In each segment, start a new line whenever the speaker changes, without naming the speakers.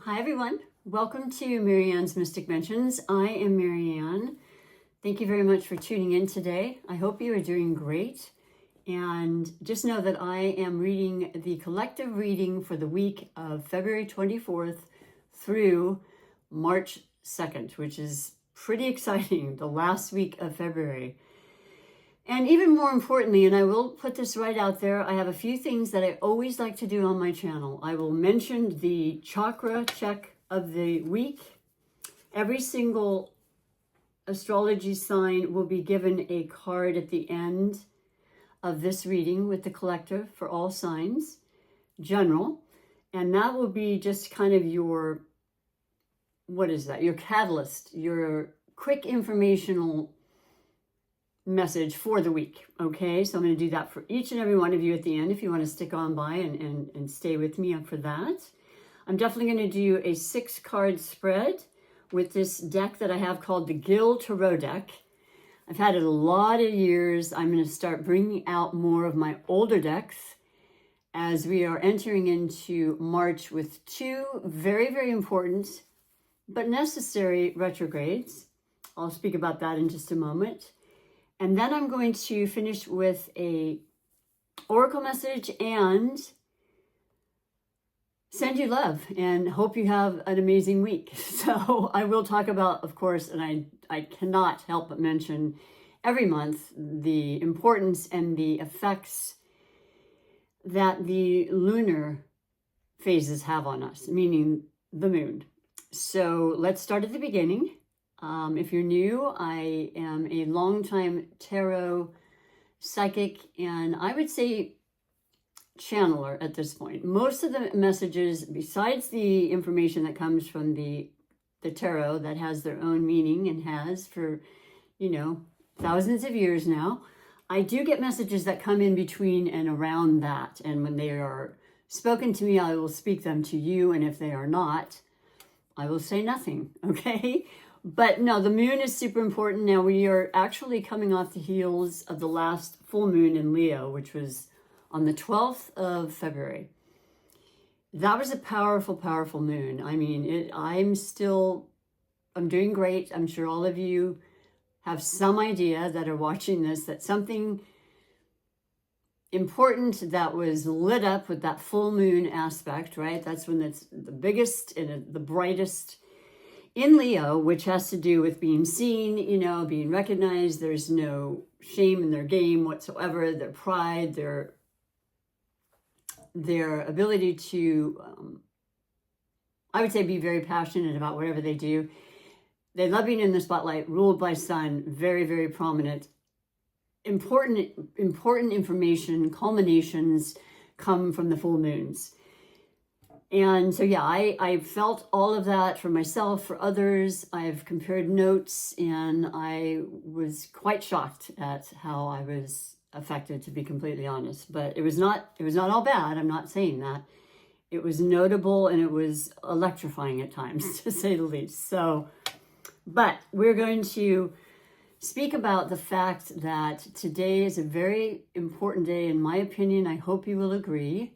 Hi everyone, welcome to Marianne's Mystic Mentions. I am Marianne. Thank you very much for tuning in today. I hope you are doing great. And just know that I am reading the collective reading for the week of February 24th through March 2nd, which is pretty exciting, the last week of February. And even more importantly, and I will put this right out there, I have a few things that I always like to do on my channel. I will mention the chakra check of the week. Every single astrology sign will be given a card at the end of this reading with the collective for all signs, general. And that will be just kind of your, your catalyst, your quick informational message for the week. Okay, so I'm going to do that for each and every one of you at the end if you want to stick on by and stay with me for that. I'm definitely going to do a 6-card spread with this deck that I have called the Gill Tarot deck. I've had it a lot of years. I'm going to start bringing out more of my older decks as we are entering into March with 2 very, very important but necessary retrogrades. I'll speak about that in just a moment. And then I'm going to finish with a oracle message and send you love and hope you have an amazing week. So I will talk about, of course, and I cannot help but mention every month the importance and the effects that the lunar phases have on us, meaning the moon. So let's start at the beginning. If you're new, I am a longtime tarot psychic and I would say channeler at this point. Most of the messages, besides the information that comes from the tarot that has their own meaning and has for, thousands of years now, I do get messages that come in between and around that. And when they are spoken to me, I will speak them to you. And if they are not, I will say nothing, okay? But no, the moon is super important. Now we are actually coming off the heels of the last full moon in Leo, which was on the 12th of February. That was a powerful, powerful moon. I mean, I'm doing great. I'm sure all of you have some idea that are watching this, that something important that was lit up with that full moon aspect, right? That's when it's the biggest and the brightest in Leo, which has to do with being seen, being recognized. There's no shame in their game whatsoever, their pride, their ability to, I would say, be very passionate about whatever they do. They love being in the spotlight, ruled by sun, very, very prominent. Important information, culminations come from the full moons. And so, yeah, I felt all of that for myself, for others. I've compared notes and I was quite shocked at how I was affected, to be completely honest. But it was not all bad. I'm not saying that. It was notable and it was electrifying at times, to say the least. So, but we're going to speak about the fact that today is a very important day, in my opinion. I hope you will agree,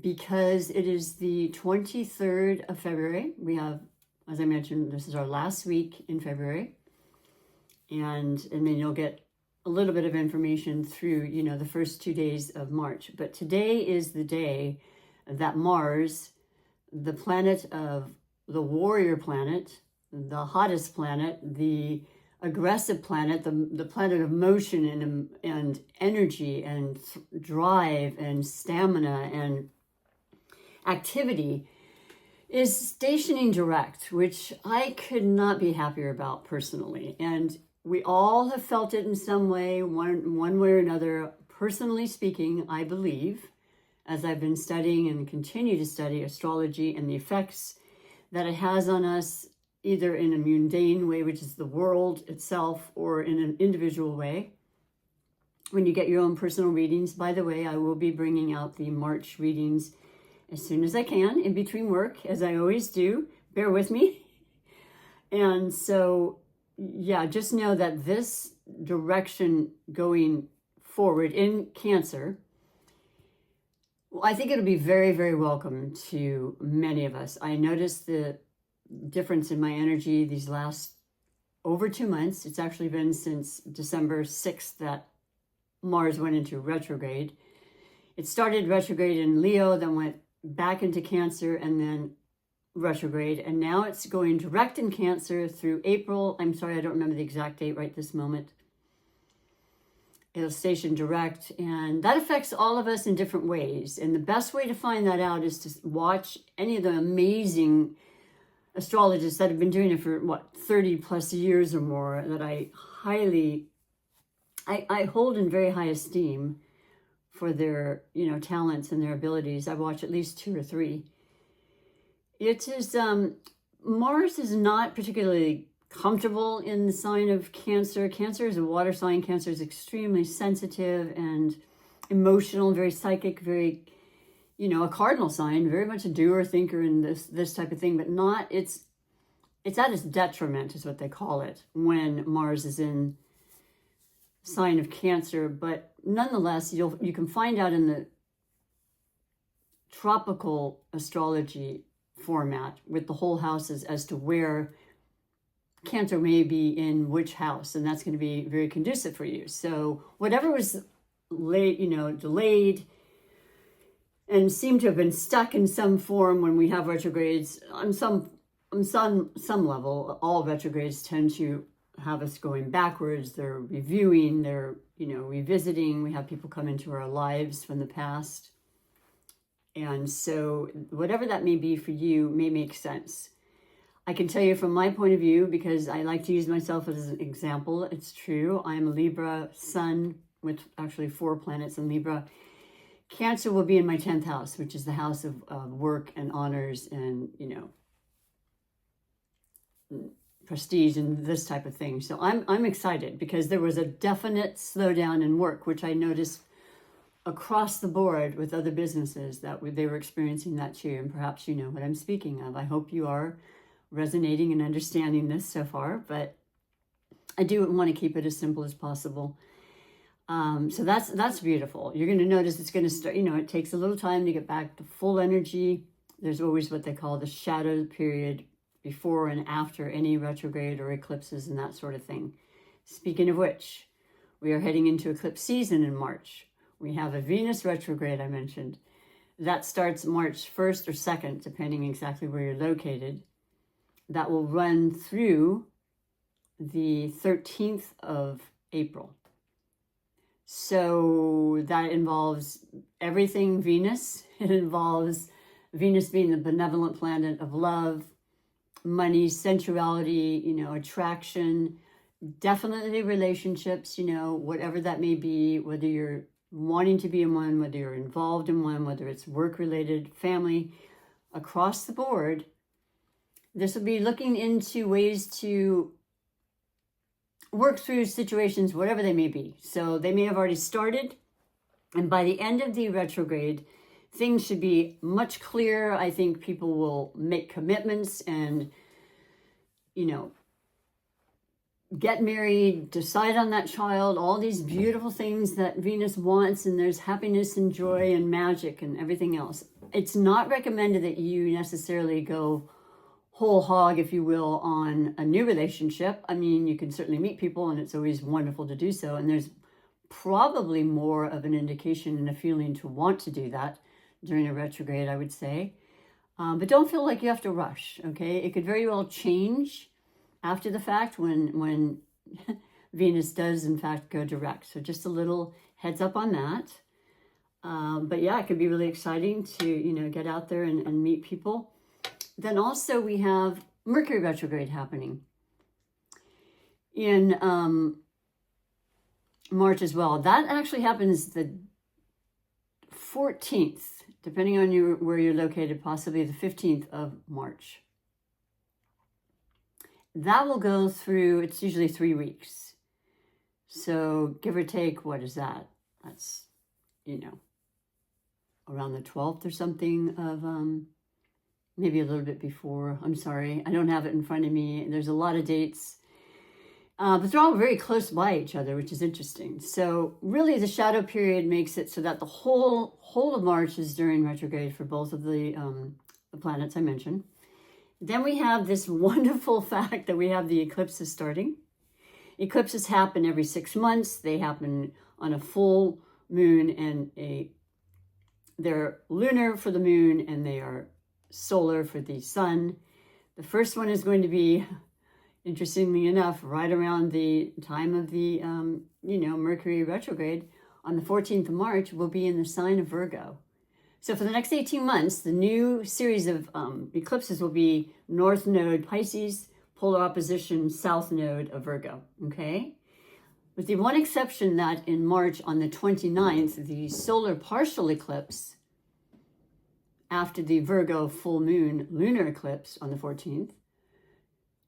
because it is the 23rd of February. We have, as I mentioned, this is our last week in February. And then you'll get a little bit of information through, the first 2 days of March. But today is the day that Mars, the planet of the warrior planet, the hottest planet, the aggressive planet, the planet of motion and energy and drive and stamina and activity, is stationing direct, which I could not be happier about personally. And we all have felt it in some way, one way or another. Personally speaking, I believe, as I've been studying and continue to study astrology and the effects that it has on us, either in a mundane way, which is the world itself, or in an individual way. When you get your own personal readings, by the way, I will be bringing out the March readings as soon as I can, in between work, as I always do. Bear with me. And so, yeah, just know that this direction going forward in Cancer Well, I think it'll be very, very welcome to many of us. I noticed the difference in my energy these last over 2 months. It's actually been since December 6th that Mars went into retrograde. It started retrograde in Leo, then went back into Cancer, and then retrograde. And now it's going direct in Cancer through April. I'm sorry, I don't remember the exact date right this moment. It'll station direct, and that affects all of us in different ways. And the best way to find that out is to watch any of the amazing astrologists that have been doing it for 30 plus years or more, that I hold in very high esteem for their talents and their abilities. I watch at least 2 or 3. It is Mars is not particularly comfortable in the sign of Cancer. Cancer is a water sign. Cancer is extremely sensitive and emotional, very psychic, very, a cardinal sign, very much a doer, thinker, and this type of thing, but not, it's at its detriment is what they call it when Mars is in sign of Cancer. But nonetheless, you can find out in the tropical astrology format with the whole houses as to where Cancer may be in which house, and that's going to be very conducive for you. So whatever was late, delayed and seemed to have been stuck in some form when we have retrogrades on some level, all retrogrades tend to have us going backwards. They're reviewing, they're revisiting. We have people come into our lives from the past. And so whatever that may be for you may make sense. I can tell you from my point of view, because I like to use myself as an example, it's true. I'm a Libra sun with actually 4 planets in Libra. Cancer will be in my 10th house, which is the house of work and honors and, prestige and this type of thing. So I'm excited because there was a definite slowdown in work, which I noticed across the board with other businesses that they were experiencing that too. And perhaps you know what I'm speaking of. I hope you are resonating and understanding this so far, but I do want to keep it as simple as possible. So that's beautiful. You're going to notice it's going to start, it takes a little time to get back to full energy. There's always what they call the shadow period before and after any retrograde or eclipses and that sort of thing. Speaking of which, we are heading into eclipse season in March. We have a Venus retrograde I mentioned. That starts March 1st or 2nd, depending exactly where you're located. That will run through the 13th of April. So that involves everything Venus. It involves Venus being the benevolent planet of love, money, sensuality, attraction, definitely relationships, whatever that may be, whether you're wanting to be in one, whether you're involved in one, whether it's work-related, family, across the board. This will be looking into ways to work through situations, whatever they may be. So they may have already started, and by the end of the retrograde, things should be much clearer. I think people will make commitments and, get married, decide on that child, all these beautiful things that Venus wants, and there's happiness and joy and magic and everything else. It's not recommended that you necessarily go whole hog, if you will, on a new relationship. I mean, you can certainly meet people and it's always wonderful to do so. And there's probably more of an indication and a feeling to want to do that during a retrograde, I would say. But don't feel like you have to rush, okay? It could very well change after the fact when Venus does, in fact, go direct. So just a little heads up on that. But yeah, it can be really exciting to, get out there and meet people. Then also we have Mercury retrograde happening in March as well. That actually happens the 14th, depending on where you're located, possibly the 15th of March. That will go through, it's usually 3 weeks. So give or take, what is that? That's, around the 12th or something of, maybe a little bit before. I'm sorry, I don't have it in front of me. There's a lot of dates. But they're all very close by each other, which is interesting. So really the shadow period makes it so that the whole of March is during retrograde for both of the planets I mentioned. Then we have this wonderful fact that we have the eclipses starting. Eclipses happen every 6 months. They happen on a full moon, and they're lunar for the moon and they are solar for the sun. The first one is going to be, interestingly enough, right around the time of the, Mercury retrograde on the 14th of March, will be in the sign of Virgo. So for the next 18 months, the new series of eclipses will be North Node Pisces, polar opposition South Node of Virgo, okay? With the one exception that in March on the 29th, the solar partial eclipse after the Virgo full moon lunar eclipse on the 14th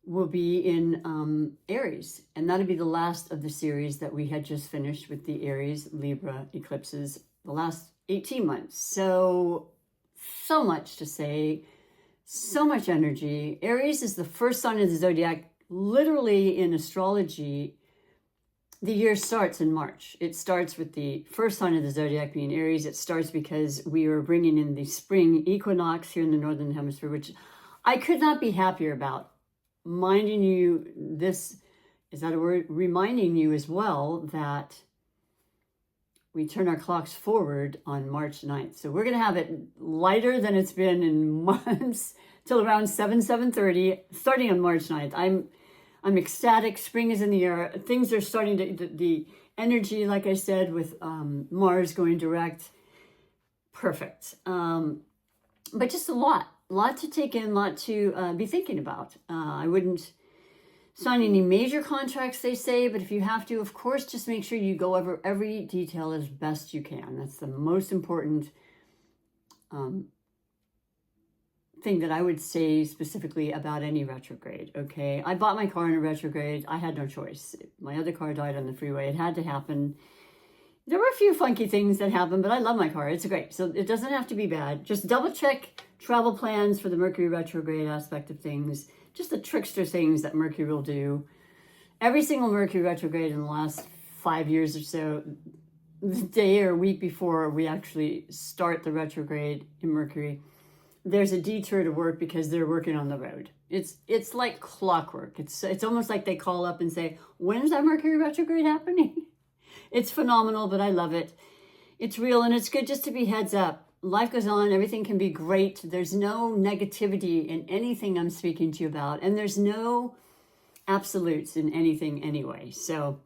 will be in Aries. And that'll be the last of the series that we had just finished with the Aries Libra eclipses the last 18 months. So much to say, so much energy. Aries is the first sign of the zodiac. Literally in astrology, the year starts in March. It starts with the first sign of the zodiac being Aries. It starts because we are bringing in the spring equinox here in the Northern Hemisphere, which I could not be happier about. Minding you, this, is that a word? Reminding you as well that we turn our clocks forward on March 9th. So we're going to have it lighter than it's been in months till around 7:30, starting on March 9th. I'm ecstatic. Spring is in the air. Things are starting to, the energy, like I said, with Mars going direct, perfect. But just a lot to take in, a lot to be thinking about. I wouldn't sign any major contracts, they say, but if you have to, of course, just make sure you go over every detail as best you can. That's the most important thing that I would say specifically about any retrograde, okay? I bought my car in a retrograde. I had no choice. My other car died on the freeway. It had to happen. There were a few funky things that happened, but I love my car. It's great. So it doesn't have to be bad. Just double check travel plans for the Mercury retrograde aspect of things. Just the trickster things that Mercury will do. Every single Mercury retrograde in the last 5 years or so, the day or week before we actually start the retrograde in Mercury, there's a detour to work because they're working on the road. It's like clockwork. It's almost like they call up and say, when's that Mercury retrograde happening? It's phenomenal, but I love it. It's real, and it's good just to be heads up. Life goes on. Everything can be great. There's no negativity in anything I'm speaking to you about, and there's no absolutes in anything anyway. So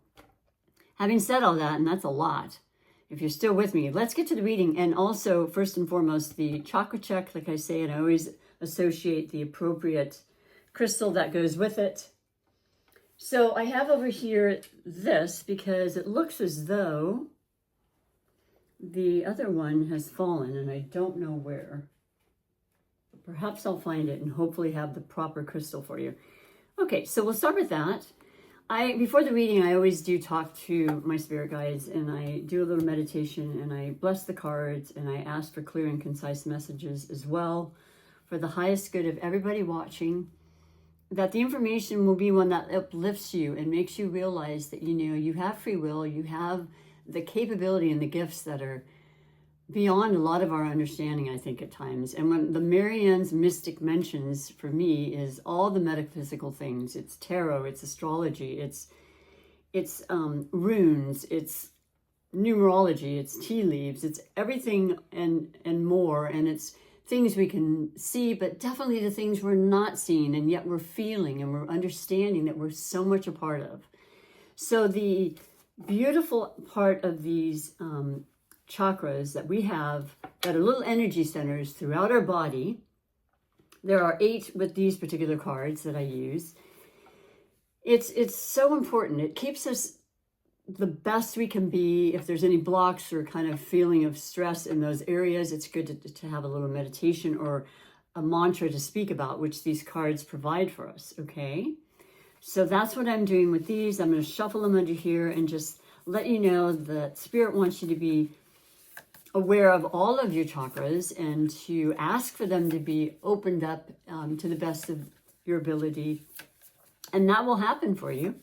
having said all that, and that's a lot, if you're still with me, let's get to the reading. And also, first and foremost, the chakra check, like I say, and I always associate the appropriate crystal that goes with it. So I have over here this because it looks as though the other one has fallen and I don't know where. Perhaps I'll find it and hopefully have the proper crystal for you. Okay, so we'll start with that. Before the reading, I always do talk to my spirit guides and I do a little meditation and I bless the cards and I ask for clear and concise messages as well for the highest good of everybody watching, that the information will be one that uplifts you and makes you realize that, you have free will, you have the capability and the gifts that are beyond a lot of our understanding, I think, at times. And when the Marianne's mystic mentions for me is all the metaphysical things. It's tarot, it's astrology, it's runes, it's numerology, it's tea leaves, it's everything and more. And it's things we can see, but definitely the things we're not seeing, and yet we're feeling and we're understanding that we're so much a part of. So the beautiful part of these chakras that we have that are little energy centers throughout our body. There are 8 with these particular cards that I use. It's so important. It keeps us the best we can be. If there's any blocks or kind of feeling of stress in those areas, it's good to have a little meditation or a mantra to speak about, which these cards provide for us, okay? So that's what I'm doing with these. I'm going to shuffle them under here and just let you know that Spirit wants you to be aware of all of your chakras and to ask for them to be opened up to the best of your ability. And that will happen for you.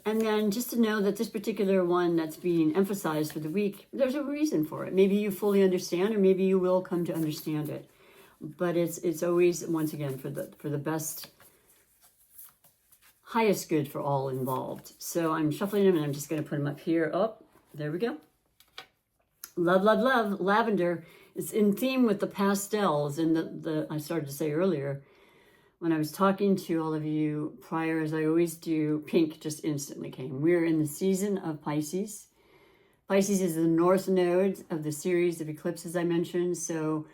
And then just to know that this particular one that's being emphasized for the week, there's a reason for it. Maybe you fully understand, or maybe you will come to understand it. But it's always, once again, for the best, highest good for all involved. So I'm shuffling them, and I'm just going to put them up here. Oh, there we go. Love, love, love. Lavender. It's in theme with the pastels. And the I started to say earlier, when I was talking to all of you prior, as I always do, pink just instantly came. We're in the season of Pisces. Pisces is the north node of the series of eclipses I mentioned. So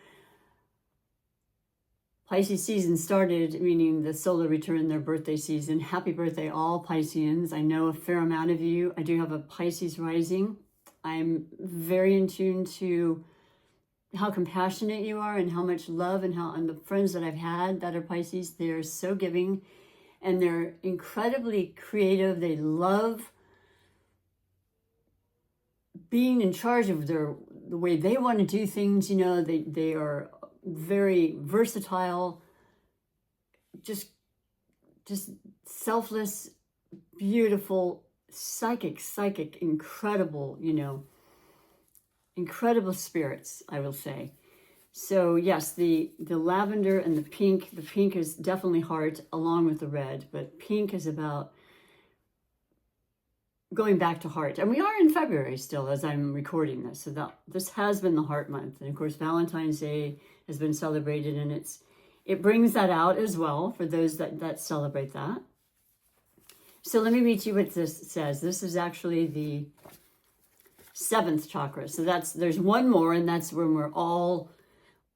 Pisces season started, meaning the solar return, their birthday season. Happy birthday, all Pisceans. I know a fair amount of you. I do have a Pisces rising. I'm very in tune to how compassionate you are and how much love and the friends that I've had that are Pisces, they're so giving and they're incredibly creative. They love being in charge of the way they want to do things. You know, they are very versatile, just selfless, beautiful, psychic, incredible, incredible spirits, I will say. So yes, the lavender and the pink is definitely heart along with the red, but pink is about going back to heart. And we are in February still as I'm recording this. So this has been the heart month. And of course, Valentine's Day has been celebrated, and it brings that out as well for those that celebrate that. So let me read you what this says. This is actually the 7th chakra. So there's one more, and that's when we're all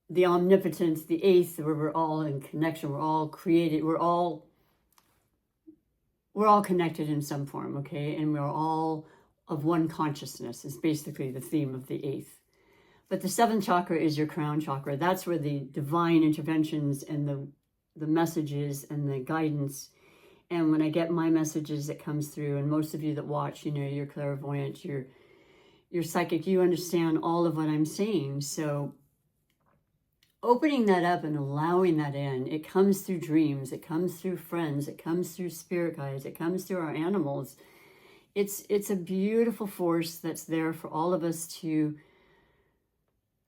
the omnipotence, the 8th, where we're all in connection, we're all created, we're all connected in some form, okay? And we're all of one consciousness is basically the theme of the 8th. But the 7th chakra is your crown chakra. That's where the divine interventions and the messages and the guidance. And when I get my messages that comes through, and most of you that watch, you're clairvoyant, you're psychic, you understand all of what I'm saying. So opening that up and allowing that in, it comes through dreams, it comes through friends, it comes through spirit guides, it comes through our animals. It's a beautiful force that's there for all of us to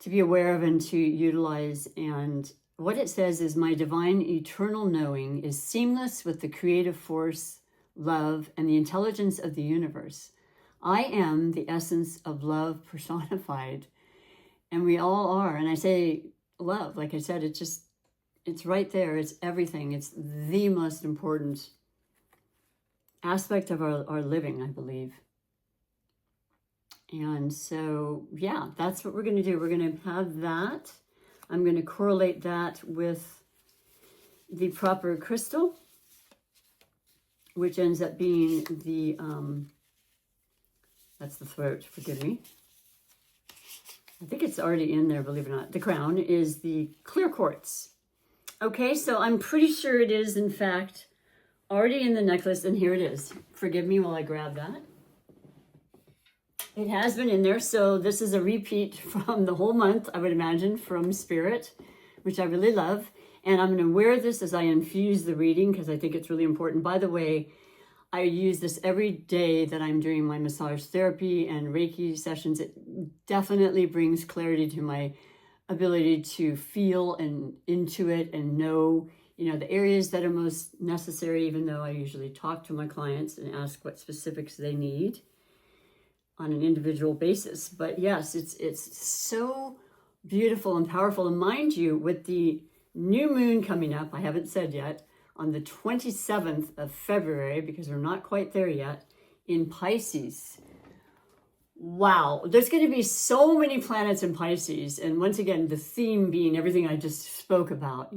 be aware of and to utilize. And what it says is, my divine eternal knowing is seamless with the creative force, love, and the intelligence of the universe. I am the essence of love personified. And we all are. And I say love, like I said, it's right there. It's everything. It's the most important aspect of our living, I believe. And so, yeah, that's what we're going to do. We're going to have that. I'm going to correlate that with the proper crystal, which ends up being the, that's the throat, forgive me. I think it's already in there, believe it or not. The crown is the clear quartz. Okay, so I'm pretty sure it is, in fact, already in the necklace, and here it is. Forgive me while I grab that. It has been in there, so this is a repeat from the whole month, I would imagine, from Spirit, which I really love. And I'm going to wear this as I infuse the reading because I think it's really important. By the way, I use this every day that I'm doing my massage therapy and Reiki sessions. It definitely brings clarity to my ability to feel and intuit and know, the areas that are most necessary, even though I usually talk to my clients and ask what specifics they need on an individual basis. But yes, it's so beautiful and powerful. And mind you, with the new moon coming up, I haven't said yet, on the 27th of February, because we're not quite there yet, in Pisces. Wow, there's going to be so many planets in Pisces. And once again, the theme being everything I just spoke about,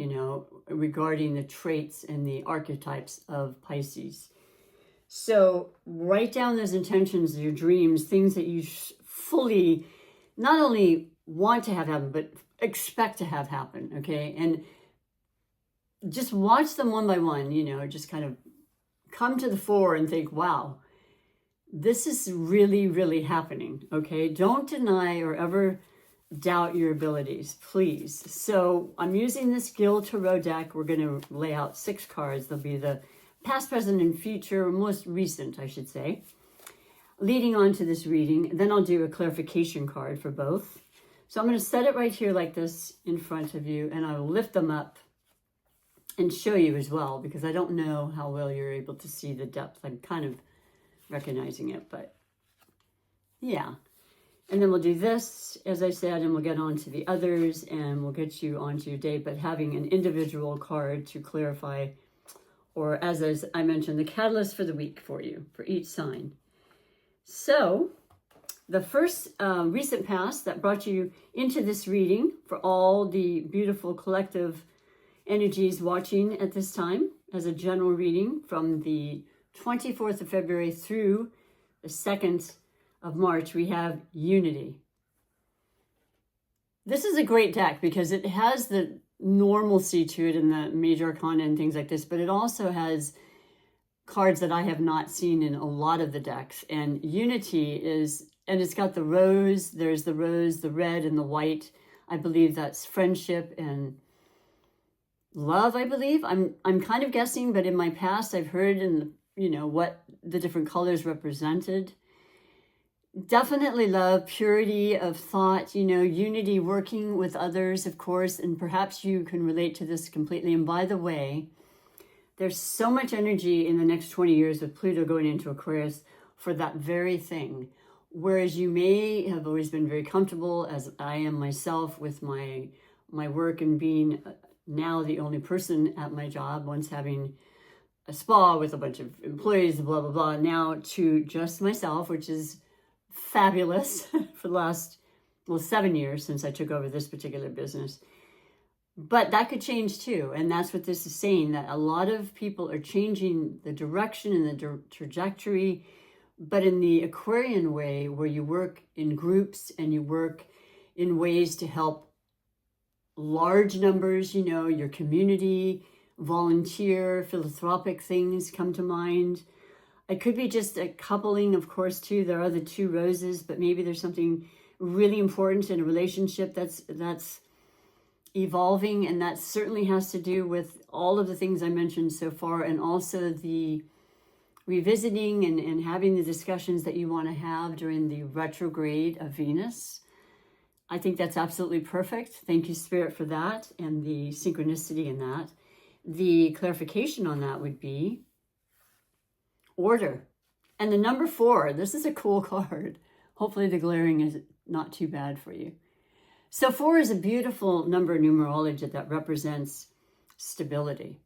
regarding the traits and the archetypes of Pisces. So write down those intentions, your dreams, things that you fully not only want to have happen, but expect to have happen, okay? And just watch them one by one, just kind of come to the fore and think, wow, this is really, really happening, okay? Don't deny or ever doubt your abilities, please. So I'm using this Gil Tarot deck. We're going to lay out 6 cards. There'll be the past, present, and future, most recent, I should say, leading on to this reading. Then I'll do a clarification card for both. So I'm going to set it right here like this in front of you, and I will lift them up and show you as well, because I don't know how well you're able to see the depth. I'm kind of recognizing it, but yeah. And then we'll do this, as I said, and we'll get on to the others, and we'll get you onto your day, but having an individual card to clarify, or as I mentioned, the catalyst for the week for you, for each sign. So the first recent past that brought you into this reading, for all the beautiful collective energies watching at this time, as a general reading from the 24th of February through the 2nd of March, we have Unity. This is a great deck because it has the normalcy to it in the major arcana and things like this, but it also has cards that I have not seen in a lot of the decks. And Unity is, and it's got the rose, there's the rose, the red, and the white. I believe that's friendship and love, I believe. I'm kind of guessing, but in my past I've heard what the different colors represented. Definitely love, purity of thought, unity, working with others, of course, and perhaps you can relate to this completely. And by the way, there's so much energy in the next 20 years with Pluto going into Aquarius for that very thing. Whereas you may have always been very comfortable, as I am myself, with my work and being now the only person at my job, once having a spa with a bunch of employees, blah, blah, blah, now to just myself, which is fabulous for the last 7 years since I took over this particular business. But that could change too, and that's what this is saying, that a lot of people are changing the direction and the trajectory, but in the Aquarian way, where you work in groups and you work in ways to help large numbers, your community, volunteer, philanthropic things come to mind. It could be just a coupling, of course, too. There are the two roses, but maybe there's something really important in a relationship that's evolving, and that certainly has to do with all of the things I mentioned so far, and also the revisiting and having the discussions that you want to have during the retrograde of Venus. I think that's absolutely perfect. Thank you, Spirit, for that, and the synchronicity in that. The clarification on that would be order. And the number 4, this is a cool card. Hopefully the glaring is not too bad for you. So 4 is a beautiful number in numerology that represents stability,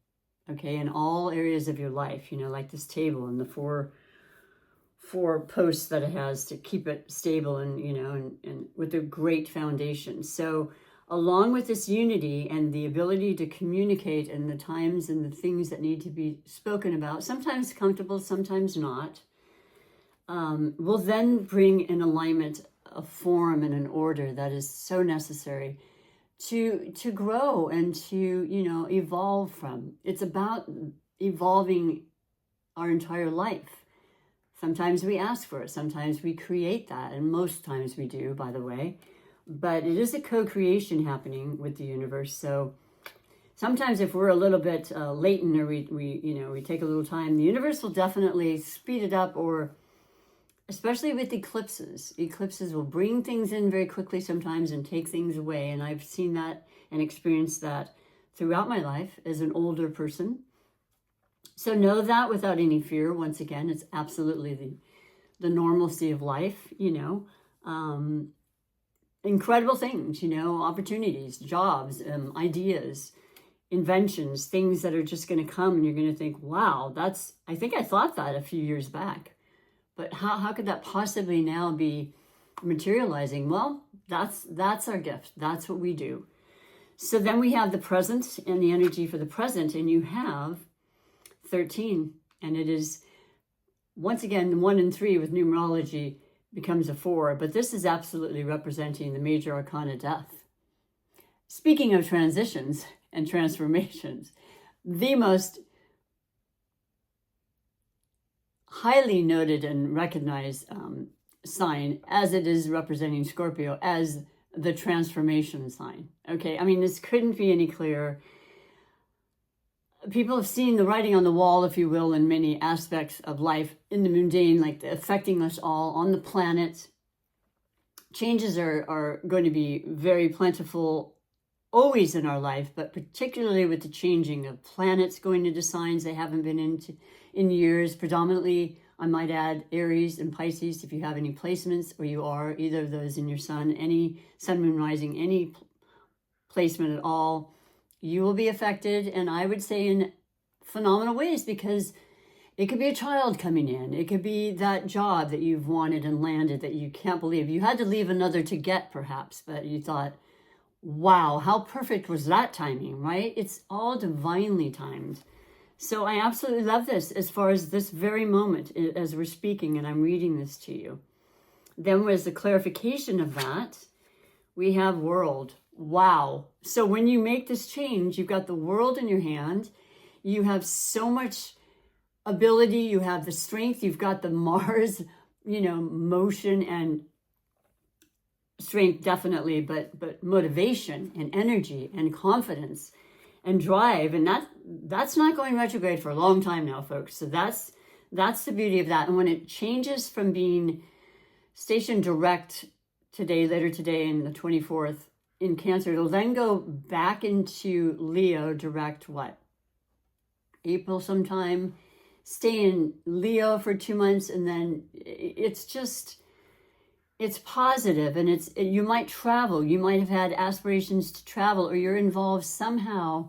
okay, in all areas of your life, like this table and the four posts that it has to keep it stable and, and with a great foundation. So along with this unity and the ability to communicate and the times and the things that need to be spoken about, sometimes comfortable, sometimes not, will then bring an alignment, a form, and an order that is so necessary to grow and to, evolve from. It's about evolving our entire life. Sometimes we ask for it, sometimes we create that, and most times we do, by the way. But it is a co-creation happening with the universe. So sometimes if we're a little bit latent, or we take a little time, the universe will definitely speed it up, or especially with eclipses. Eclipses will bring things in very quickly sometimes and take things away. And I've seen that and experienced that throughout my life as an older person. So know that without any fear. Once again, it's absolutely the normalcy of life, incredible things, opportunities, jobs, ideas, inventions, things that are just going to come, and you're going to think, wow, I think I thought that a few years back. But how could that possibly now be materializing? Well, that's our gift. That's what we do. So then we have the present and the energy for the present, and you have 13. And it is, once again, 1 and 3 with numerology becomes a 4. But this is absolutely representing the major arcana death. Speaking of transitions and transformations, the most highly noted and recognized sign, as it is representing Scorpio, as the transformation sign. Okay, I mean, this couldn't be any clearer. people have seen the writing on the wall, if you will, in many aspects of life in the mundane, like affecting us all on the planet. Changes are going to be very plentiful always in our life, but particularly with the changing of planets going into signs they haven't been into in years, predominantly, I might add, Aries and Pisces, if you have any placements, or you are either of those in your sun, any sun, moon, rising, any placement at all, you will be affected, and I would say in phenomenal ways, because it could be a child coming in. It could be that job that you've wanted and landed that you can't believe. You had to leave another to get, perhaps, but you thought, wow, how perfect was that timing, right? It's all divinely timed. So I absolutely love this as far as this very moment as we're speaking and I'm reading this to you. Then was the clarification of that. We have world. Wow. So when you make this change, you've got the world in your hand. You have so much ability. You have the strength. You've got the Mars, motion and strength definitely, but motivation and energy and confidence and drive, and that's not going retrograde for a long time now, folks. So that's the beauty of that. And when it changes from being stationed direct later today in the 24th in Cancer, it'll then go back into Leo direct April sometime, stay in Leo for 2 months, and then it's positive, and you might travel. You might have had aspirations to travel, or you're involved somehow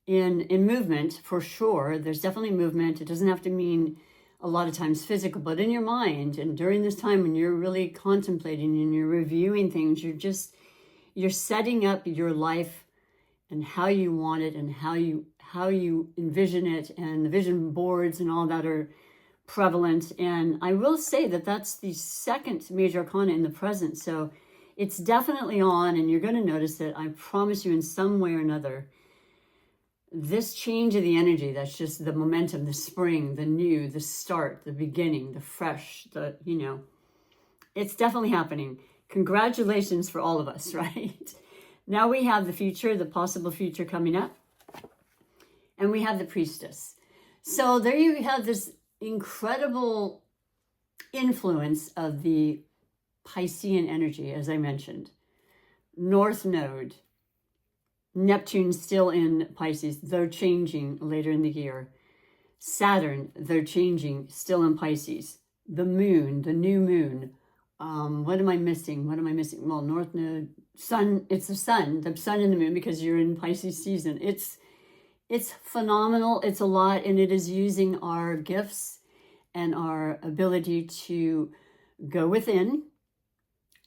in movement, for sure. There's definitely movement. It doesn't have to mean a lot of times physical, but in your mind. And during this time when you're really contemplating and you're reviewing things, you're setting up your life and how you want it and how you envision it, and the vision boards and all that are prevalent. And I will say that that's the second major arcana in the present. So it's definitely on, and you're going to notice that, I promise you, in some way or another, this change of the energy, that's just the momentum, the spring, the new, the start, the beginning, the fresh, it's definitely happening. Congratulations for all of us, right? Now we have the future, the possible future coming up, and we have the priestess. So there you have this incredible influence of the Piscean energy, as I mentioned. North Node, Neptune still in Pisces, they're changing later in the year. Saturn, they're changing, still in Pisces. The moon, the new moon. What am I missing? Well, North Node, sun, it's the sun and the moon, because you're in Pisces season. It's phenomenal. It's a lot, and it is using our gifts and our ability to go within,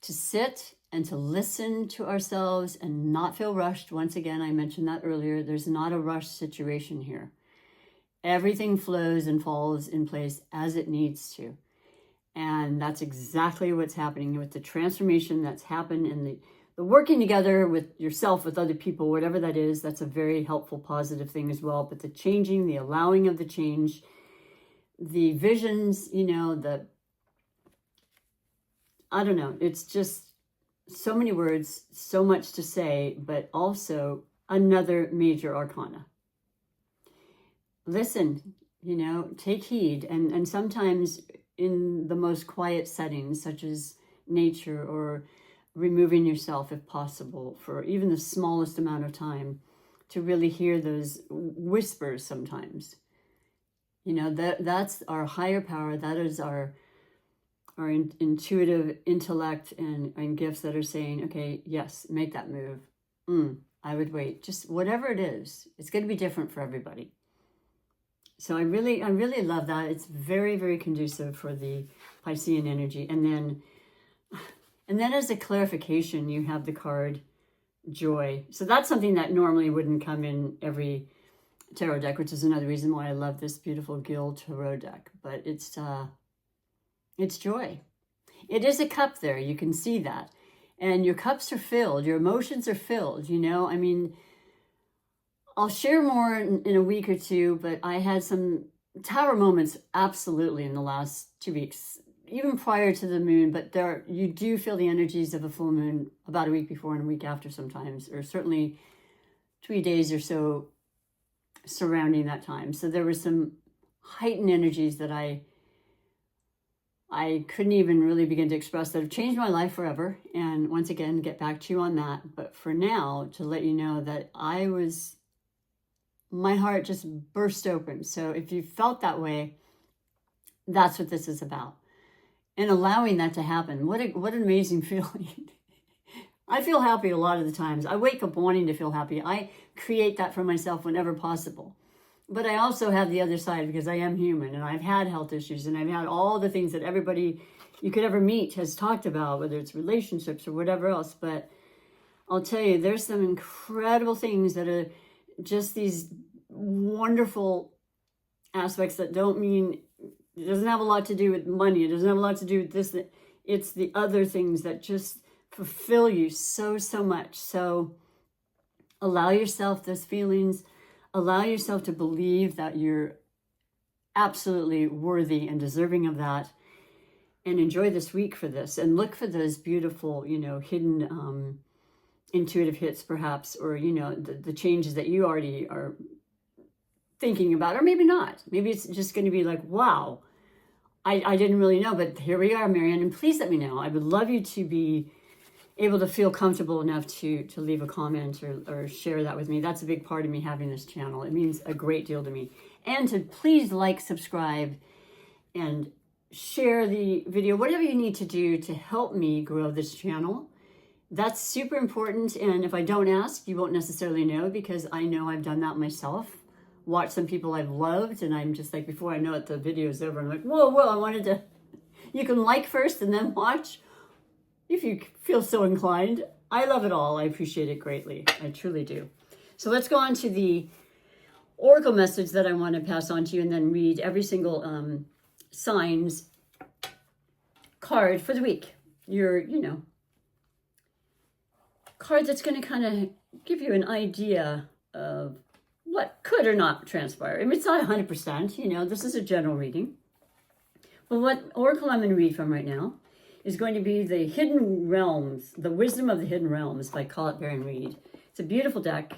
to sit and to listen to ourselves and not feel rushed. Once again, I mentioned that earlier. There's not a rush situation here. Everything flows and falls in place as it needs to. And that's exactly what's happening with the transformation that's happened, and the working together with yourself, with other people, whatever that is. That's a very helpful, positive thing as well. But the changing, the allowing of the change, the visions, I don't know. It's just so many words, so much to say, but also another major arcana. Listen, take heed. And sometimes in the most quiet settings, such as nature, or removing yourself if possible for even the smallest amount of time, to really hear those whispers sometimes. That's our higher power. That is our intuitive intellect and gifts that are saying, okay, yes, make that move. I would wait. Just whatever it is, it's going to be different for everybody. So I really love that. It's very, very conducive for the Piscean energy. And then as a clarification, you have the card Joy. So that's something that normally wouldn't come in every tarot deck, which is another reason why I love this beautiful Gil tarot deck. But it's joy. It is a cup there. You can see that. And your cups are filled. Your emotions are filled, I'll share more in a week or two, but I had some tower moments absolutely in the last 2 weeks, even prior to the moon. But you do feel the energies of a full moon about a week before and a week after sometimes, or certainly 3 days or so surrounding that time. So there were some heightened energies that I couldn't even really begin to express that have changed my life forever. And once again, get back to you on that. But for now, to let you know that my heart just burst open. So if you felt that way, that's what this is about. And allowing that to happen. What an amazing feeling. I feel happy a lot of the times. I wake up wanting to feel happy. I create that for myself whenever possible. But I also have the other side, because I am human and I've had health issues and I've had all the things that everybody you could ever meet has talked about, whether it's relationships or whatever else. But I'll tell you, there's some incredible things that are just these wonderful aspects that don't mean, it doesn't have a lot to do with money. It doesn't have a lot to do with this. It's the other things that just fulfill you so much. So allow yourself those feelings. Allow yourself to believe that you're absolutely worthy and deserving of that. And enjoy this week for this. And look for those beautiful, hidden intuitive hits perhaps, or, the changes that you already are thinking about, or maybe not. Maybe it's just going to be like, wow, I didn't really know, but here we are, Marianne. And please let me know. I would love you to be able to feel comfortable enough to leave a comment or share that with me. That's a big part of me having this channel. It means a great deal to me. And to please like, subscribe, and share the video, whatever you need to do to help me grow this channel. That's super important. And if I don't ask, you won't necessarily know, because I know I've done that myself. Watch some people I've loved, and I'm just like, before I know it, the video's over. I'm like, whoa, I wanted to. You can like first and then watch if you feel so inclined. I love it all. I appreciate it greatly. I truly do. So let's go on to the oracle message that I want to pass on to you, and then read every single signs card for the week. Your, card that's going to kind of give you an idea of what could or not transpire. I mean, it's not 100%, this is a general reading. But what oracle I'm going to read from right now is going to be the Hidden Realms, the Wisdom of the Hidden Realms by Colette Baron Reed. It's a beautiful deck.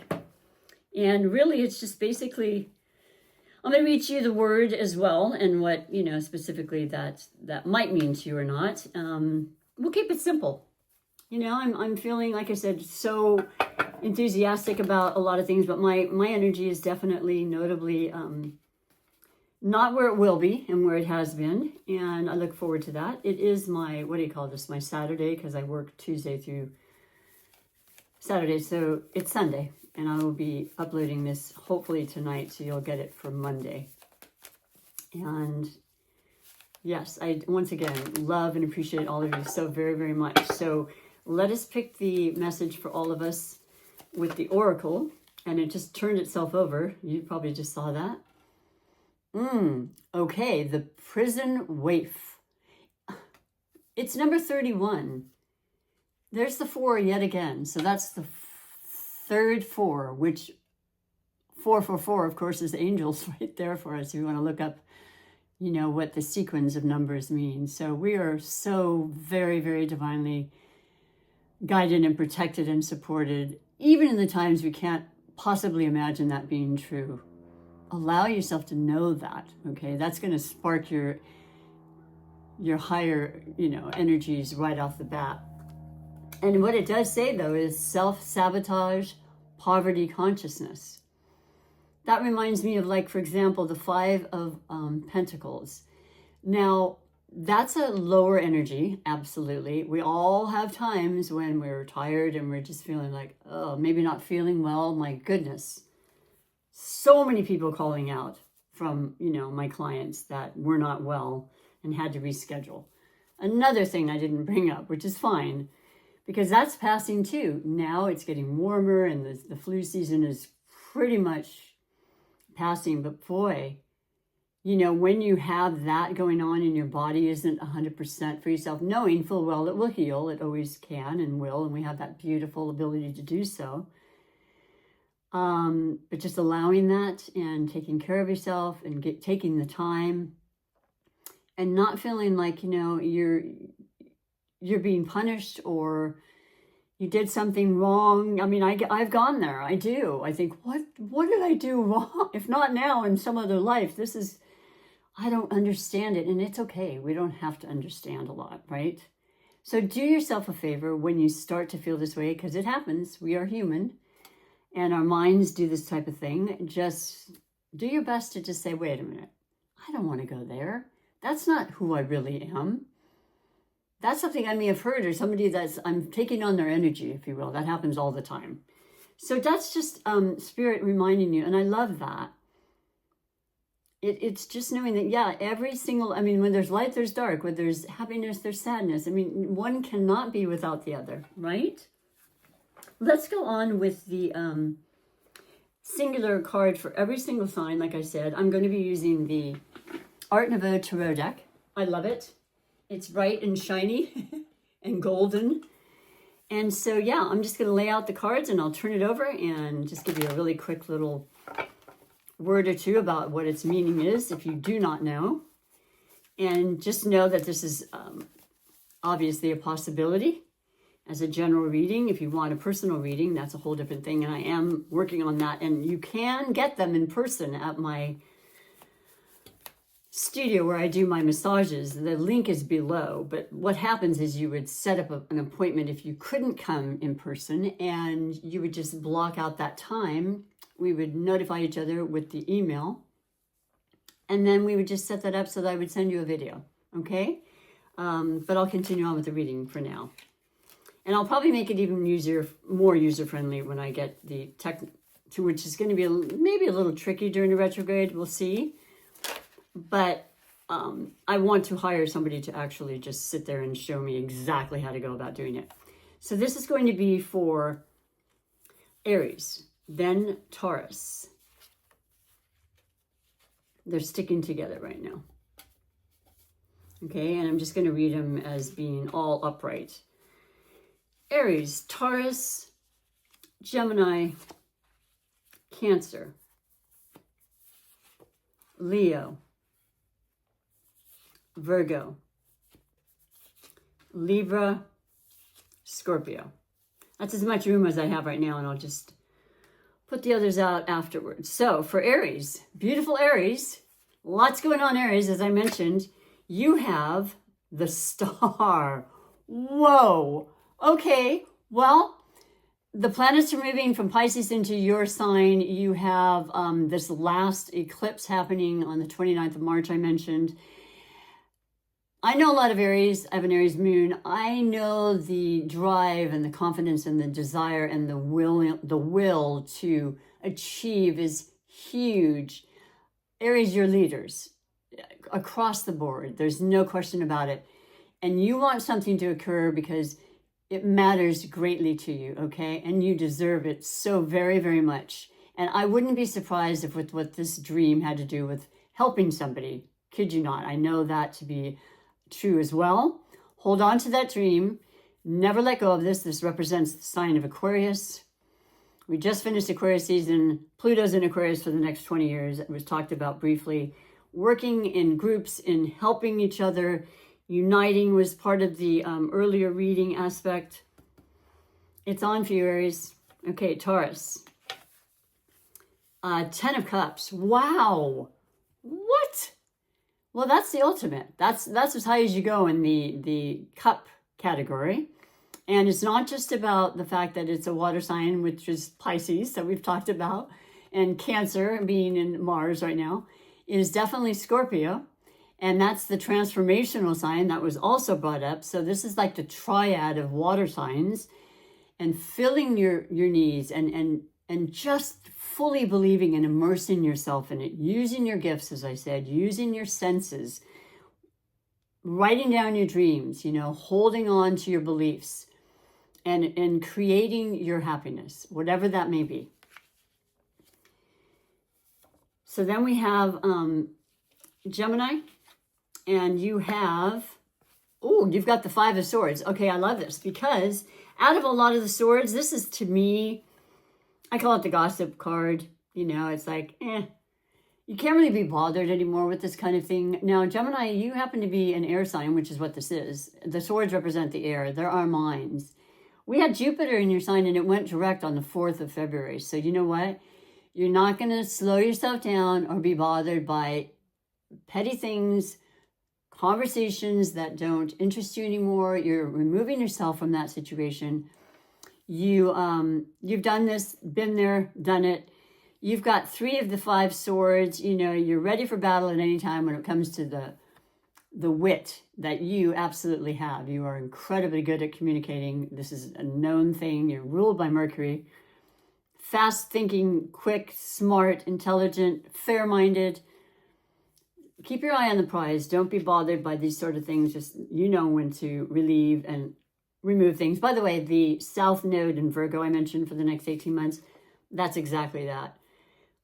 And really, it's just basically, I'm going to read you the word as well, and what, specifically that might mean to you or not. We'll keep it simple. I'm feeling, like I said, so enthusiastic about a lot of things, but my energy is definitely, notably, not where it will be and where it has been. And I look forward to that. It is my, my Saturday, because I work Tuesday through Saturday. So it's Sunday, and I will be uploading this hopefully tonight, so you'll get it for Monday. And yes, I once again love and appreciate all of you so very, very much. So let us pick the message for all of us with the oracle. And it just turned itself over. You probably just saw that. Okay, the prison waif. It's number 31. There's the 4 yet again. So that's the third 4, which 444, of course, is angels right there for us. If you want to look up, what the sequence of numbers mean. So we are so very, very divinely guided and protected and supported, even in the times we can't possibly imagine that being true. Allow yourself to know that, okay? That's going to spark your higher, energies right off the bat. And what it does say, though, is self-sabotage, poverty consciousness. That reminds me of, like, for example, the 5 of Pentacles. Now, that's a lower energy, absolutely. We all have times when we're tired and we're just feeling like, oh, maybe not feeling well. My goodness. So many people calling out from, my clients that were not well and had to reschedule. Another thing I didn't bring up, which is fine, because that's passing too. Now it's getting warmer and the flu season is pretty much passing. But boy, when you have that going on and your body isn't 100% for yourself, knowing full well it will heal, it always can and will, and we have that beautiful ability to do so. But just allowing that and taking care of yourself and taking the time and not feeling like, you're being punished or, You did something wrong. I mean, I've gone there. I do. I think, what did I do wrong? If not now, in some other life, I don't understand it. And it's okay. We don't have to understand a lot, right? So do yourself a favor when you start to feel this way, because it happens. We are human and our minds do this type of thing. Just do your best to just say, wait a minute, I don't want to go there. That's not who I really am. That's something I may have heard, or somebody I'm taking on their energy, if you will. That happens all the time. So that's just Spirit reminding you. And I love that. It's just knowing that, yeah, when there's light, there's dark. When there's happiness, there's sadness. I mean, one cannot be without the other, right? Let's go on with the singular card for every single sign. Like I said, I'm going to be using the Art Nouveau Tarot deck. I love it. It's bright and shiny and golden. And so, yeah, I'm just going to lay out the cards and I'll turn it over and just give you a really quick little word or two about what its meaning is if you do not know. And just know that this is obviously a possibility as a general reading. If you want a personal reading, that's a whole different thing. And I am working on that. And you can get them in person at my studio where I do my massages. The link is below. But what happens is you would set up an appointment if you couldn't come in person, and you would just block out that time. We would notify each other with the email, and then we would just set that up so that I would send you a video, okay? But I'll continue on with the reading for now. And I'll probably make it even more user-friendly when I get the tech, which is going to be maybe a little tricky during the retrograde. We'll see. But I want to hire somebody to actually just sit there and show me exactly how to go about doing it. So this is going to be for Aries. Then Taurus. They're sticking together right now. Okay, and I'm just going to read them as being all upright. Aries, Taurus, Gemini, Cancer, Leo, Virgo, Libra, Scorpio. That's as much room as I have right now, and I'll just put the others out afterwards. So for Aries, beautiful Aries, lots going on Aries, as I mentioned. You have the Star. Whoa. Okay, well, the planets are moving from Pisces into your sign. You have this last eclipse happening on the 29th of March, I mentioned. I know a lot of Aries. I have an Aries moon. I know the drive and the confidence and the desire and the will to achieve is huge. Aries, you're leaders across the board. There's no question about it. And you want something to occur because it matters greatly to you, okay? And you deserve it so very, very much. And I wouldn't be surprised if with what this dream had to do with helping somebody. Kid you not. I know that to be true as well. Hold on to that dream. Never let go of this. This represents the sign of Aquarius. We just finished Aquarius season. Pluto's in Aquarius for the next 20 years. It was talked about briefly. Working in groups, in helping each other. Uniting was part of the earlier reading aspect. It's on for you, Aries. Okay, Taurus. 10 of Cups. Wow. What? Well, that's the ultimate. That's as high as you go in the cup category. And it's not just about the fact that it's a water sign, which is Pisces, that we've talked about, and Cancer being in Mars right now. It is definitely Scorpio. And that's the transformational sign that was also brought up. So this is like the triad of water signs, and filling your needs and just fully believing and immersing yourself in it, using your gifts, as I said, using your senses, writing down your dreams, holding on to your beliefs and creating your happiness, whatever that may be. So then we have Gemini. And you have, you've got the 5 of Swords. Okay, I love this because out of a lot of the swords, this is, to me, I call it the gossip card. It's like, you can't really be bothered anymore with this kind of thing. Now, Gemini, you happen to be an air sign, which is what this is. The swords represent the air. They're our minds. We had Jupiter in your sign and it went direct on the 4th of February. So you know what? You're not going to slow yourself down or be bothered by petty things, conversations that don't interest you anymore. You're removing yourself from that situation. You've done this, been there, done it. You've got 3 of the 5 swords. You know, you're ready for battle at any time when it comes to the wit that you absolutely have. You are incredibly good at communicating. This is a known thing. You're ruled by Mercury. Fast thinking, quick, smart, intelligent, fair-minded. Keep your eye on the prize. Don't be bothered by these sort of things. Just, you know when to relieve and remove things. By the way, the South Node in Virgo I mentioned for the next 18 months, that's exactly that.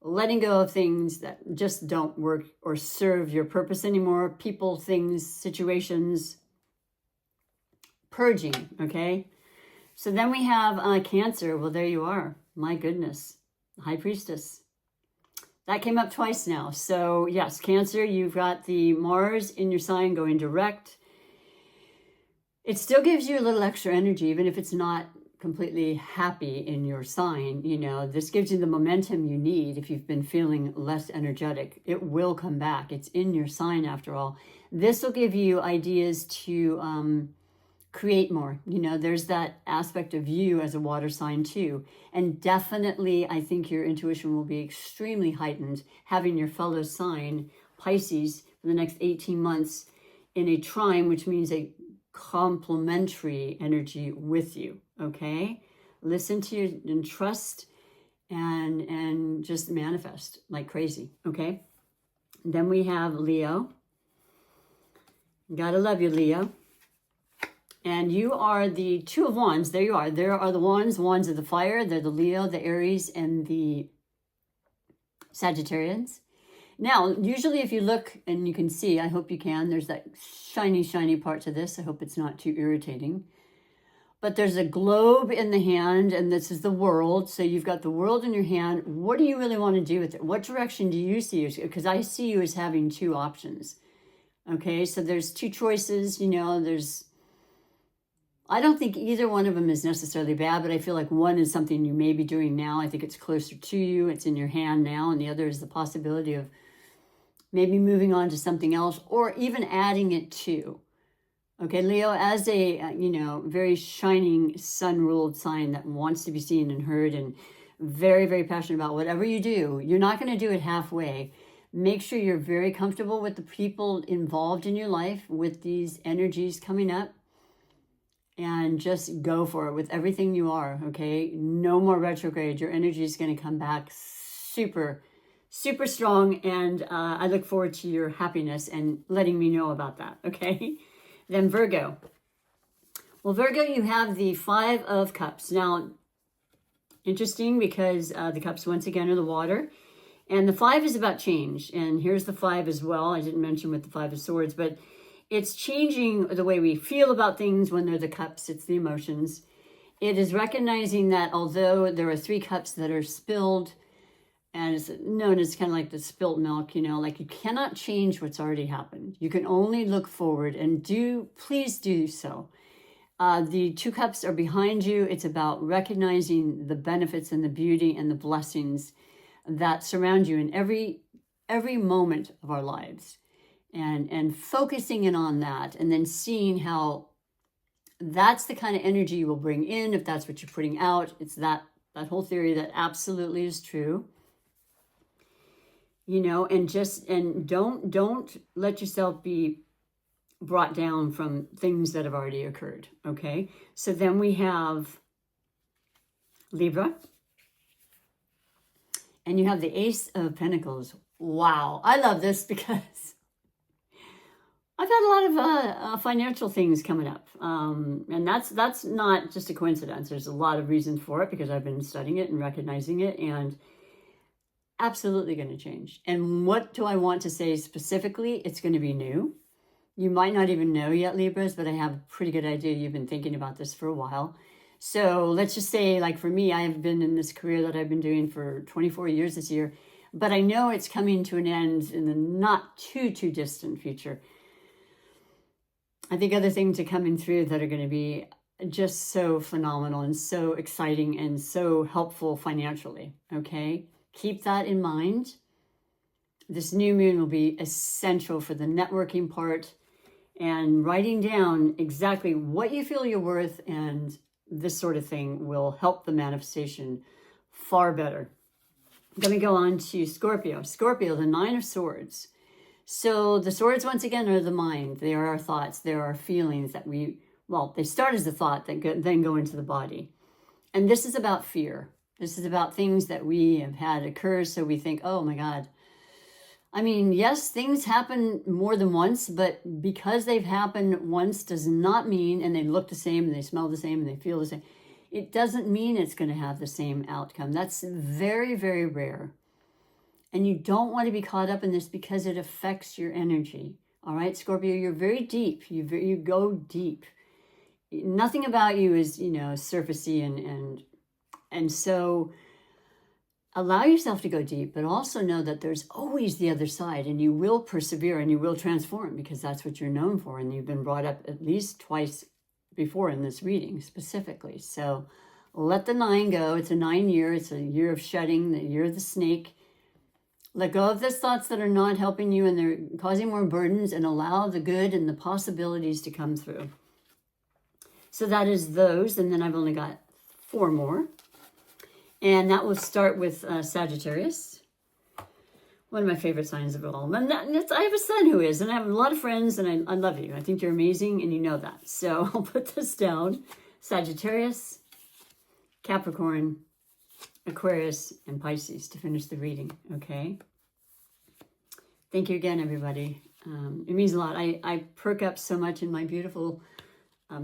Letting go of things that just don't work or serve your purpose anymore. People, things, situations. Purging, okay? So then we have Cancer. Well, there you are. My goodness. High Priestess. That came up twice now. So yes, Cancer, you've got the Mars in your sign going direct. It still gives you a little extra energy, even if it's not completely happy in your sign. You know, this gives you the momentum you need if you've been feeling less energetic. It will come back. It's in your sign after all. This will give you ideas to create more. You know, there's that aspect of you as a water sign too. And definitely, I think your intuition will be extremely heightened having your fellow sign, Pisces, for the next 18 months in a trine, which means a complementary energy with you, okay? Listen to you and trust and just manifest like crazy, okay? Then we have Leo. Gotta love you, Leo. And you are the 2 of Wands. There you are. There are the Wands. Wands of the fire. They're the Leo, the Aries, and the Sagittarians. Now, usually if you look and you can see, I hope you can, there's that shiny, shiny part to this. I hope it's not too irritating. But there's a globe in the hand, and this is the world. So you've got the world in your hand. What do you really want to do with it? What direction do you see? Because I see you as having 2 options. Okay, so there's 2 choices. You know, I don't think either one of them is necessarily bad, but I feel like one is something you may be doing now. I think it's closer to you. It's in your hand now. And the other is the possibility of maybe moving on to something else or even adding it to. Okay, Leo, as a, very shining sun-ruled sign that wants to be seen and heard and very, very passionate about whatever you do, you're not going to do it halfway. Make sure you're very comfortable with the people involved in your life, with these energies coming up. And just go for it with everything you are, okay? No more retrograde. Your energy is going to come back super, super strong. And I look forward to your happiness and letting me know about that, okay? Then Virgo. Well, Virgo, you have the 5 of Cups. Now, interesting because the Cups, once again, are the water. And the 5 is about change. And here's the 5 as well. I didn't mention with the 5 of Swords, but it's changing the way we feel about things when they're the cups. It's the emotions. It is recognizing that although there are 3 cups that are spilled, and it's known as kind of like the spilt milk, like you cannot change what's already happened. You can only look forward and please do so. The 2 cups are behind you. It's about recognizing the benefits and the beauty and the blessings that surround you in every moment of our lives. And focusing in on that and then seeing how that's the kind of energy you will bring in if that's what you're putting out. It's that whole theory that absolutely is true. And don't let yourself be brought down from things that have already occurred, okay? So then we have Libra. And you have the Ace of Pentacles. Wow, I love this because I've had a lot of financial things coming up, and that's not just a coincidence. There's a lot of reasons for it because I've been studying it and recognizing it, and absolutely going to change. And what do I want to say specifically? It's going to be new. You might not even know yet, Libras, but I have a pretty good idea you've been thinking about this for a while. So let's just say, like for me, I have been in this career that I've been doing for 24 years this year, but I know it's coming to an end in the not too distant future. I think other things are coming through that are going to be just so phenomenal and so exciting and so helpful financially, okay? Keep that in mind. This new moon will be essential for the networking part and writing down exactly what you feel you're worth, and this sort of thing will help the manifestation far better. Then we go on to Scorpio. Scorpio, the Nine of Swords. So the swords, once again, are the mind. They are our thoughts. They are our feelings that they start as a thought that then go into the body. And this is about fear. This is about things that we have had occur. So we think, oh my God. I mean, yes, things happen more than once, but because they've happened once does not mean, and they look the same and they smell the same and they feel the same, it doesn't mean it's going to have the same outcome. That's very, very rare. And you don't want to be caught up in this because it affects your energy. All right, Scorpio, you're very deep. You go deep. Nothing about you is, surfacey and so allow yourself to go deep, but also know that there's always the other side, and you will persevere and you will transform because that's what you're known for. And you've been brought up at least twice before in this reading specifically. So let the 9 go. It's a 9 year. It's a year of shedding, the year of the snake. Let go of those thoughts that are not helping you and they're causing more burdens, and allow the good and the possibilities to come through. So that is those. And then I've only got 4 more. And that will start with Sagittarius. One of my favorite signs of it all. And I have a son who is, and I have a lot of friends, and I love you. I think you're amazing, and you know that. So I'll put this down. Sagittarius, Capricorn, Aquarius, and Pisces to finish the reading, okay? Thank you again, everybody. It means a lot. I perk up so much in my beautiful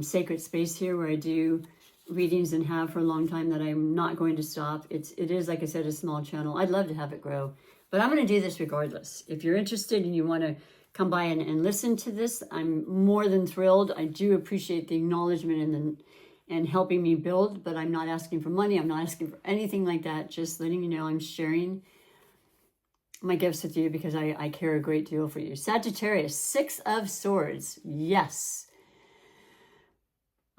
sacred space here where I do readings and have for a long time that I'm not going to stop. It is, like I said, a small channel. I'd love to have it grow, but I'm going to do this regardless. If you're interested and you want to come by and listen to this, I'm more than thrilled. I do appreciate the acknowledgement and helping me build, but I'm not asking for money. I'm not asking for anything like that. Just letting you know I'm sharing my gifts with you because I care a great deal for you. Sagittarius, 6 of Swords. Yes.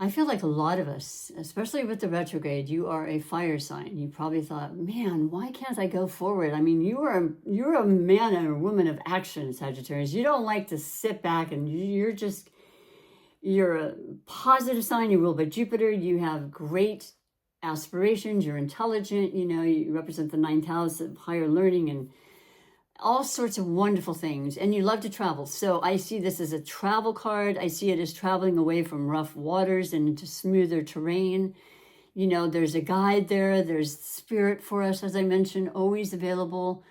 I feel like a lot of us, especially with the retrograde, you are a fire sign. You probably thought, man, why can't I go forward? I mean, you're a man and a woman of action, Sagittarius. You don't like to sit back and you're a positive sign. You rule by Jupiter. You have great aspirations. You're intelligent. You represent the 9th house of higher learning and all sorts of wonderful things, and you love to travel. So I see this as a travel card. I see it as traveling away from rough waters and into smoother terrain. There's a guide there. There's spirit for us, as I mentioned, always available.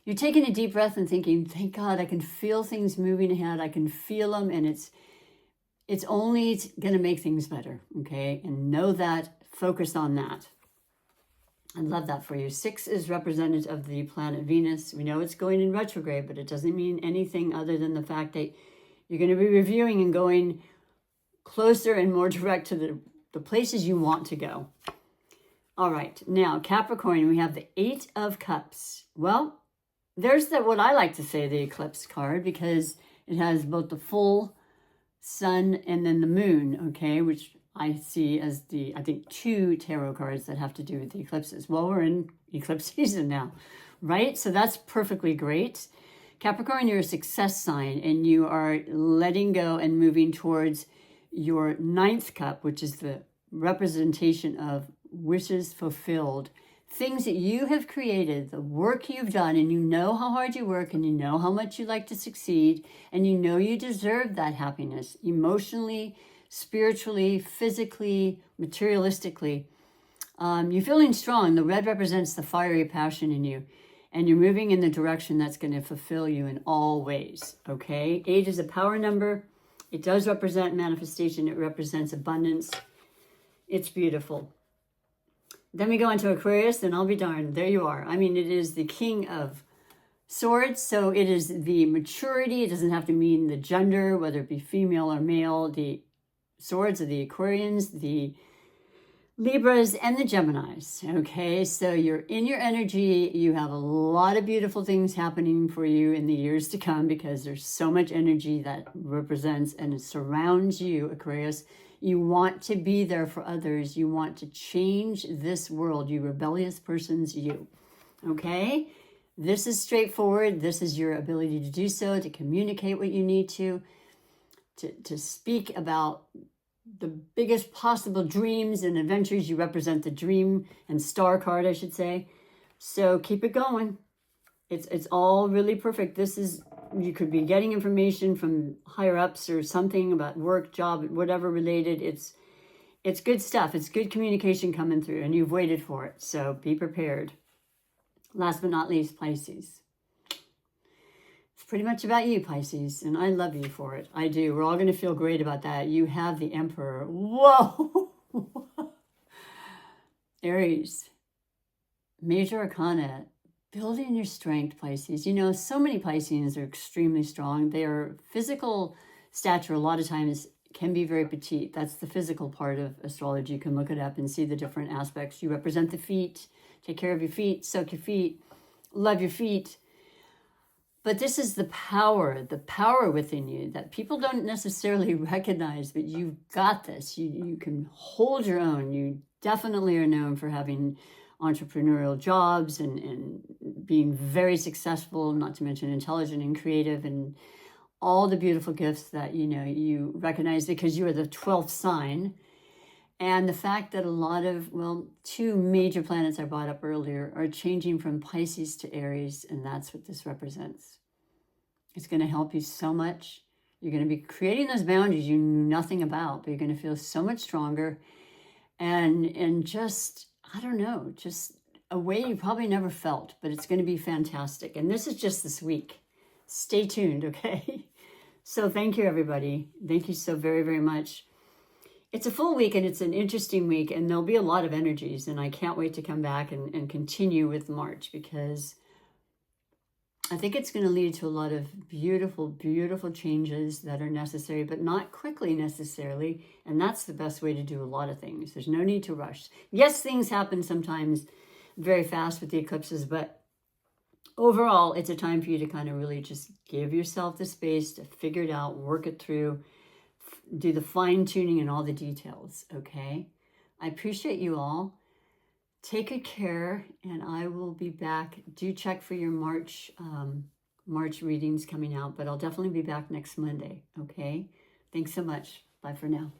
You're taking a deep breath and thinking, thank God, I can feel things moving ahead. I can feel them, and it's only going to make things better, okay? And know that, focus on that. I love that for you. 6 is representative of the planet Venus. We know it's going in retrograde, but it doesn't mean anything other than the fact that you're going to be reviewing and going closer and more direct to the places you want to go. All right. Now, Capricorn, we have the 8 of Cups. Well, there's what I like to say, the eclipse card, because it has both the full sun and then the moon, okay, which I see as I think 2 tarot cards that have to do with the eclipses. Well, we're in eclipse season now, right? So that's perfectly great. Capricorn, you're a success sign, and you are letting go and moving towards your 9th cup, which is the representation of wishes fulfilled. Things that you have created, the work you've done, and you know how hard you work, and you know how much you like to succeed, and you know you deserve that happiness emotionally, spiritually, physically, materialistically. You're feeling strong. The red represents the fiery passion in you, and you're moving in the direction that's going to fulfill you in all ways, okay? 8 is a power number. It does represent manifestation. It represents abundance. It's beautiful. Then we go into Aquarius, and I'll be darned, there you are. I mean, it is the King of Swords, so it is the maturity. It doesn't have to mean the gender, whether it be female or male. The Swords are the Aquarians, the Libras, and the Geminis, okay? So you're in your energy. You have a lot of beautiful things happening for you in the years to come because there's so much energy that represents and it surrounds you, Aquarius. You want to be there for others. You want to change this world, you rebellious persons, you. Okay? This is straightforward. This is your ability to do so, to communicate what you need to speak about the biggest possible dreams and adventures. You represent the dream and star card, I should say. So keep it going. It's all really perfect. This is, you could be getting information from higher ups or something about work, job, whatever related. It's good stuff. It's good communication coming through, and you've waited for it. So be prepared. Last but not least, Pisces. It's pretty much about you, Pisces, and I love you for it. I do. We're all going to feel great about that. You have the Emperor. Whoa! Aries. Major Arcana. Building your strength, Pisces. You know, so many Pisceans are extremely strong. Their physical stature a lot of times can be very petite. That's the physical part of astrology. You can look it up and see the different aspects. You represent the feet. Take care of your feet. Soak your feet. Love your feet. But this is the power within you that people don't necessarily recognize, but you've got this. You can hold your own. You definitely are known for having entrepreneurial jobs and being very successful, not to mention intelligent and creative, and all the beautiful gifts that, you know, you recognize because you are the 12th sign. And the fact that a lot of, well, 2 major planets I brought up earlier are changing from Pisces to Aries, and that's what this represents. It's going to help you so much. You're going to be creating those boundaries you knew nothing about, but you're going to feel so much stronger and just, I don't know, just a way you probably never felt, but it's going to be fantastic. And this is just this week. Stay tuned, okay? So thank you, everybody. Thank you so very, very much. It's a full week and it's an interesting week, and there'll be a lot of energies, and I can't wait to come back and continue with March, because I think it's going to lead to a lot of beautiful, beautiful changes that are necessary, but not quickly necessarily. And that's the best way to do a lot of things. There's no need to rush. Yes, things happen sometimes very fast with the eclipses, but overall, it's a time for you to kind of really just give yourself the space to figure it out, work it through, do the fine tuning and all the details. Okay. I appreciate you all. Take good care, and I will be back. Do check for your March readings coming out, but I'll definitely be back next Monday. Okay. Thanks so much. Bye for now.